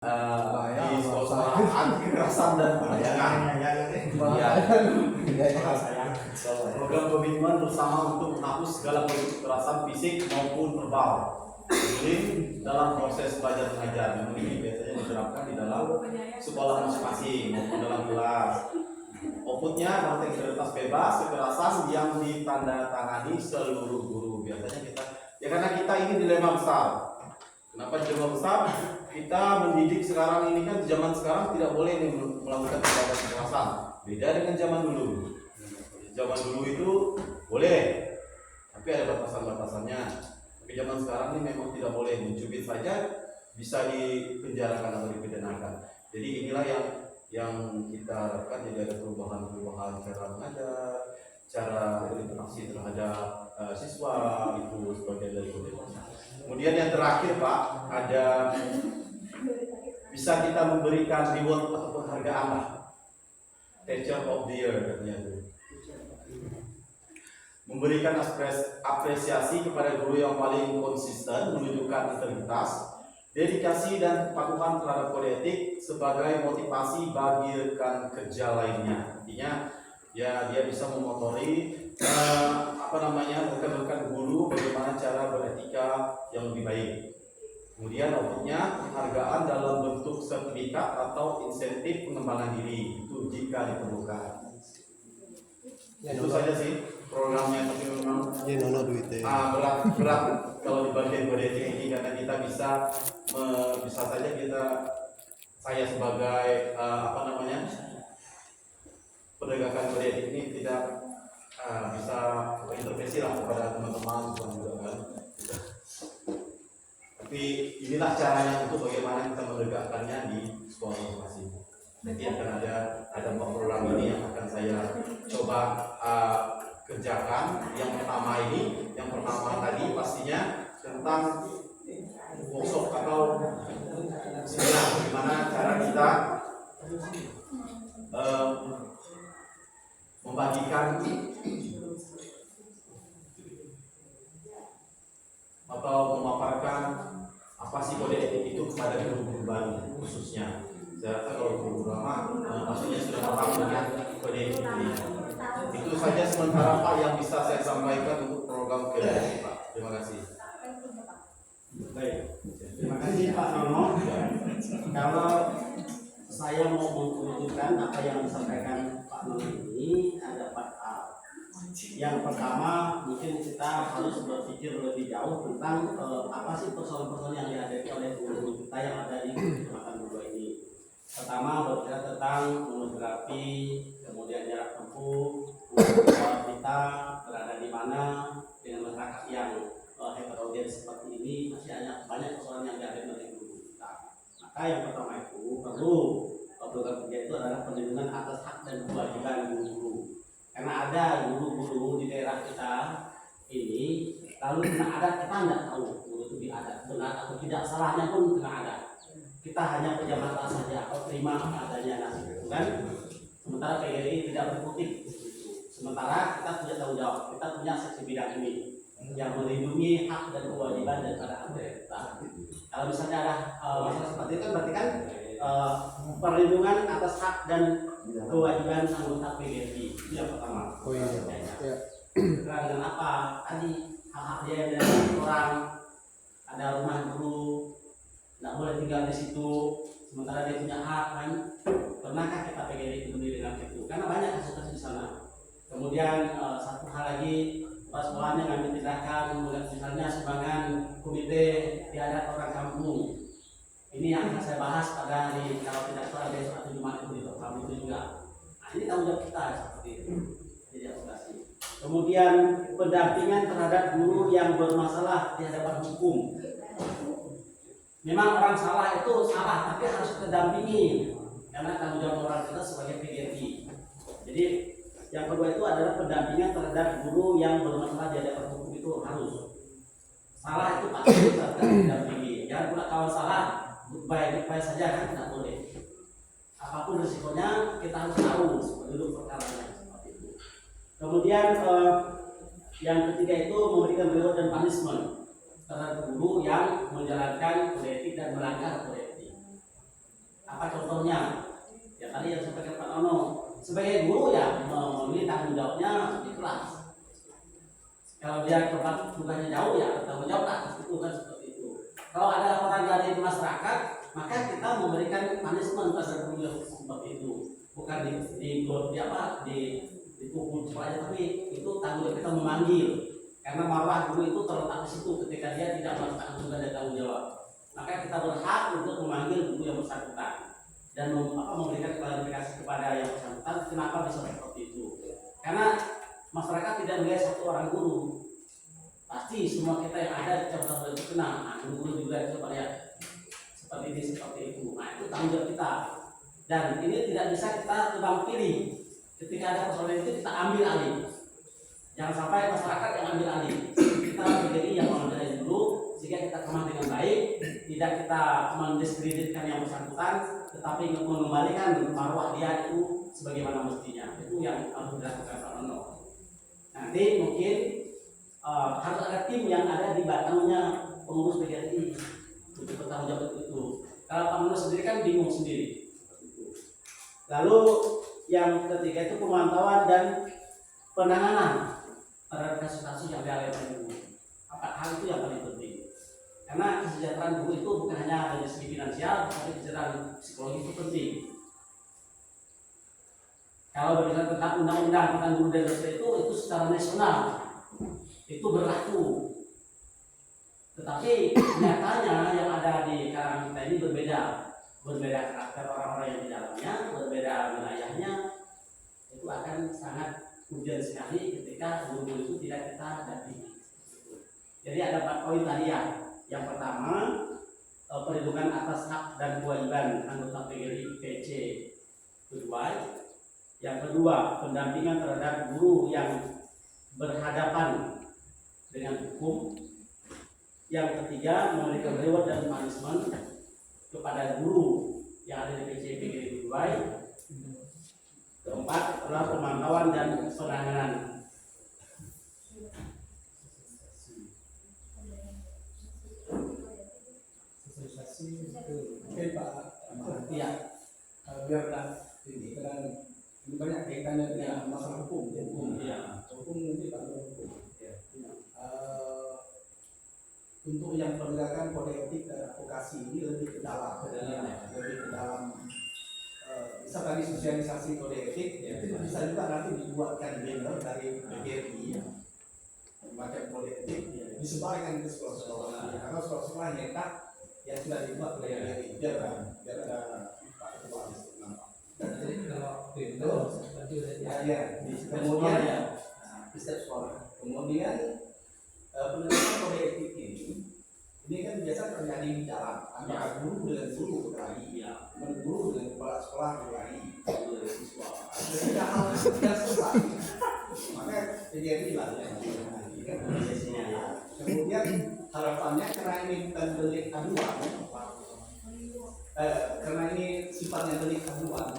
di sekolah anti kekerasan dan pelayanan. Program komitmen bersama untuk menghapus segala bentuk kekerasan fisik maupun verbal dalam proses belajar mengajar. Ini biasanya diterapkan di dalam sekolah masing-masing maupun dalam kelas. Outputnya adalah integritas bebas kekerasan yang ditandatangani seluruh guru. Biasanya kita, ya karena kita ini dilema besar. Kenapa dilema besar? Kita mendidik sekarang ini kan zaman sekarang tidak boleh melakukan tindakan kekerasan. Beda dengan zaman dulu. Zaman dulu itu boleh, tapi ada batasan-batasannya. Tapi zaman sekarang ini memang tidak boleh, mencubit saja bisa dipenjarakan atau dipidanakan. Jadi inilah yang kita harapkan, jadi ada perubahan cara mengajar, cara berinteraksi terhadap siswa itu sebagai dari komunitas. Kemudian yang terakhir Pak, ada bisa kita memberikan reward atau penghargaan lah, Teacher of the Year katanya itu. Memberikan apresiasi kepada guru yang paling konsisten menunjukkan integritas, dedikasi dan kepatuhan terhadap kode etik sebagai motivasi bagi rekan kerja lainnya. Artinya ya dia bisa memotori rekan-rekan guru bagaimana cara beretika yang lebih baik. Kemudian outputnya penghargaan dalam bentuk sertifikat atau insentif pengembangan diri itu jika diperlukan. Ya, itu saja sih programnya, tapi memang berat kalau di bagian kode etik ini karena kita bisa saja saya sebagai penegakan kode etik ini tidak bisa intervensi lah kepada teman-teman juga kan. Tapi inilah caranya untuk bagaimana kita menegakkannya di sekolah masing-masing. Nanti akan ada program ini yang akan saya coba kerjakan. Yang pertama tadi pastinya tentang workshop atau seminar bagaimana cara kita membagikan atau memaparkan apa sih kode etik itu kepada guru-guru baru khususnya. Saya rasa kalau guru lama maksudnya sudah paham dengan kode etik ini. Itu saja sementara Pak yang bisa saya sampaikan untuk program kode etik Pak. Terima kasih. Baik, terima kasih Pak Nono. Kalau saya mau mengusulkan apa yang disampaikan Pak Nono ini ada 4 hal. Yang pertama, mungkin kita harus berpikir lebih jauh tentang apa sih persoalan-persoalan yang dihadapi oleh guru-guru kita yang ada di Kecamatan Bogor ini. Pertama, berbicara tentang monografi, kemudian jarak tempuh, kita berada di mana dengan masyarakat yang heterogen seperti ini, masih banyak persoalan yang dihadapi oleh guru kita. Maka yang pertama itu perlu program kerja itu adalah perlindungan atas hak dan kewajiban guru-guru. Karena ada guru-guru di daerah kita ini, lalu kena adat kita tidak tahu guru itu diadat benar atau tidak, salahnya pun kena adat. Kita hanya pejamatan saja atau terima adanya nasib itu kan. Sementara PGRI tidak berkutik. Sementara kita punya tanggung jawab, kita punya seksi bidang ini yang melindungi hak dan kewajiban daripada anggota kita. Kalau misalnya ada masalah seperti itu berarti kan perlindungan atas hak dan kewajiban anggota PGRI itu yang pertama. Terkait dengan apa? Tadi hak-hak dia yang dari orang, ada rumah guru, tidak boleh tinggal di situ, sementara dia punya hak kan? Pernahkah kita PGRI peduli dengan itu? Karena banyak kasus-kasus di sana. Kemudian satu hal lagi, pas sekolahnya ngambil tindakan, misalnya sumbangan komite diadat orang kampung. Ini yang akan saya bahas pada hari, kalau tidak salah besok atau Jumat itu di program itu juga. Nah ini tanggung jawab kita seperti itu. Jadi advokasi. Kemudian pendampingan terhadap guru yang bermasalah di hadapan hukum. Memang orang salah itu salah, tapi harus kita dampingi karena tanggung jawab orang kita sebagai PGRI. Jadi yang kedua itu adalah pendampingan terhadap guru yang bermasalah di hadapan hukum itu harus. Salah itu pasti kita dampingi. Jangan pula kalau salah baik-baik saja kan tidak boleh. Apapun risikonya kita harus tahu dulu perkaranya seperti itu. Kemudian yang ketiga itu memberikan reward dan punishment terhadap guru yang menjalankan kode etik dan melanggar kode etik. contohnya ya tadi yang sampaikan Pak Nono, sebagai guru ya memenuhi tanggung jawabnya di kelas. Kalau dia tempat tugasnya jauh ya tanggung jawab atas itu kan seperti itu. Kalau ada laporan dari masyarakat, maka kita memberikan punishment pada guru yang seperti itu, bukan dipukul saja, tapi itu tanggung jawab kita memanggil, karena marwah guru itu terletak di situ. Ketika dia tidak melaksanakan tugas dan tanggung jawab, maka kita berhak untuk memanggil guru yang bersangkutan dan memberikan klarifikasi kepada yang bersangkutan kenapa bisa seperti itu. Karena masyarakat tidak melihat satu orang guru, pasti semua kita yang ada di cabang itu kena. Nah, guru juga itu lihat seperti ini seperti itu. Nah, itu tanggung jawab kita. Dan ini tidak bisa kita tebang pilih. Ketika ada persoalan itu kita ambil alih. Jangan sampai masyarakat yang ambil alih. Kita menjadi yang mengambil alih dulu sehingga kita kemas dengan baik. Tidak kita mendiskreditkan yang bersangkutan, tetapi mengembalikan marwah dia itu sebagaimana mestinya. Itu yang harus dilakukan Pak Nono. Nanti mungkin harus ada tim yang ada di batangnya pengurus PGRI untuk bertanggung jawab itu. Kalau Pak Nono sendiri kan bingung sendiri. Lalu yang ketiga itu pemantauan dan penanganan terhadap kasus-kasus yang dialami guru. Hal itu yang paling penting. Karena kesejahteraan guru itu bukan hanya dari segi finansial, tapi kesejahteraan psikologi itu penting. Kalau berbicara tentang undang-undang tentang guru dan dosen itu secara nasional itu berlaku. Tetapi nyatanya yang ada di kalangan kita ini berbeda karakter orang-orang yang di dalamnya, berbeda wilayahnya. Itu akan sangat ujian sekali ketika guru itu tidak kita hadapi. Jadi ada 4 poin tadi ya. Yang pertama, perlindungan atas hak dan kewajiban anggota PGRI PC kedua. Yang kedua, pendampingan terhadap guru yang berhadapan dengan hukum. Yang ketiga, memberikan reward dan punishment kepada guru yang ada di PC PGRI kedua. Keempat adalah pemantauan dan penanganan. Oke Pak, Ya, biarlah ini karena ini banyak kaitannya dengan masalah hukum. ya. Hukum nanti Pak hukum. Untuk yang penegakan kode etik dan advokasi ini lebih ke dalam, bisa tadi sosialisasi kode etik, itu bisa juga nanti dibuatkan banner dari PGRI, macam kode etik, disebarkan ke sekolah-sekolah, karena sekolah-sekolah nyetak yang sudah dibuat oleh PGRI, biar ada Pak Ketua nampak. Jadi kalau itu Ya, kemudian di setiap sekolah, kemudian penegakan kode etik ini kan biasa terjadi di jalan antara guru dengan guru berkelahi, guru dengan kepala sekolah berkelahi, siswa. Ketika hal itu tidak selesai, maka terjadi lah yang kemudian harapannya karena ini bukan delik aduan, karena ini sifatnya delik aduan,